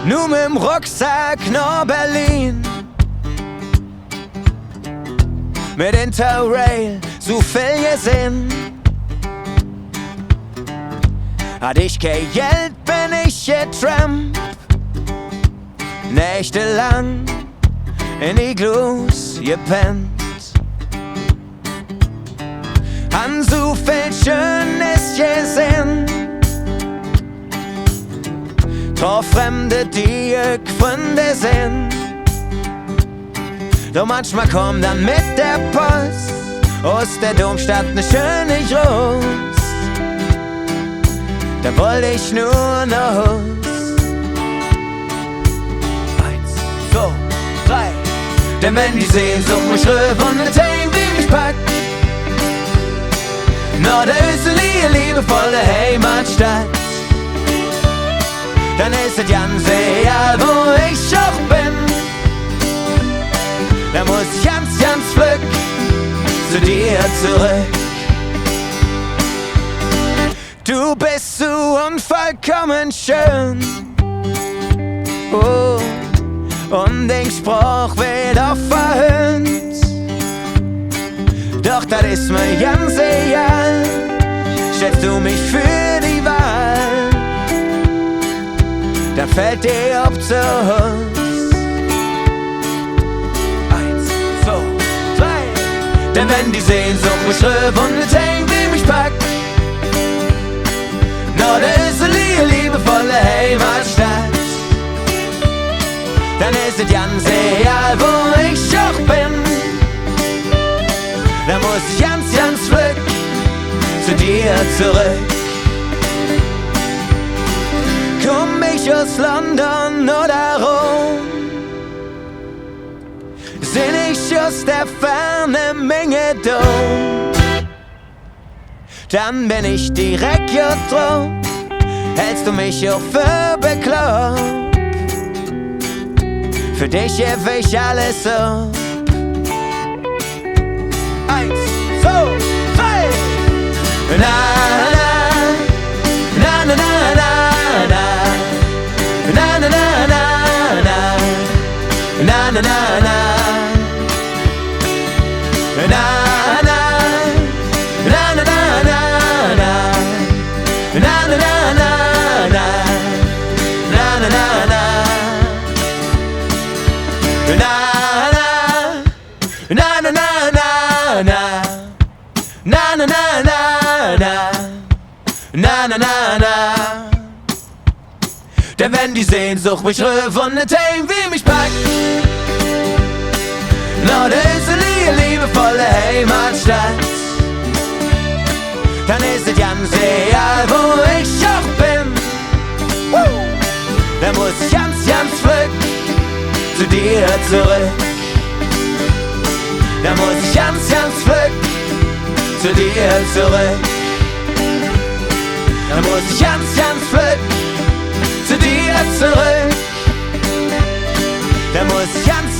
nur mit'm Rucksack nach Berlin. Mit Interrail so viel gesehen. Hat ich kein Geld, bin ich getrampt. Nächtelang in Iglus gepennt. Han so viel Schönes gesehen. Tor Fremde, die ich Freunde sind. Doch manchmal kommt dann mit der Post aus der Domstadt ne schöne Gruß. Da wollte ich nur noch Haus. 1, 2, 3. Denn wenn die Sehnsucht mich rührt und nicht heim wie mich packt, nur der östliche, liebevolle Heimatstadt, dann ist es ganz egal, wo ich auch bin. Da muss ich ganz, ganz flück zu dir zurück. Du bist so unvollkommen schön. Oh, und den Spruch wird auch verhöhnt. Doch das ist mir ganz egal. Stellst du mich für die Wahl, dann fällt dir ab zu Hund. 1, 2, 3. Denn wenn die Sehnsucht mich rührt und nicht hängt, wie mich packt, nur der östliche, liebevolle Heimatstadt, dann ist es ganz egal, wo ich auch bin. Da muss ich ganz, ganz flück zu dir zurück. Komm ich aus London oder Rom, seh ich aus der Ferne Menge Dom, dann bin ich direkt hier drauf. Hältst du mich auch für bekloppt? Für dich geb ich alles auf. 1, 2, 3. Na na na na na na na na na na na na na na na. Na na na na na na na na na. Denn wenn die Sehnsucht mich rührt und nicht heim wie mich packt, nur der östliche, liebevolle Heimatstadt, dann ist es ganz egal, wo ich auch bin. Da muss ich ganz, ganz flück zu dir zurück. Da muss ich ganz, ganz flück zu dir zurück. Da muss ich ganz, ganz flück zu dir zurück. Da muss ich ganz,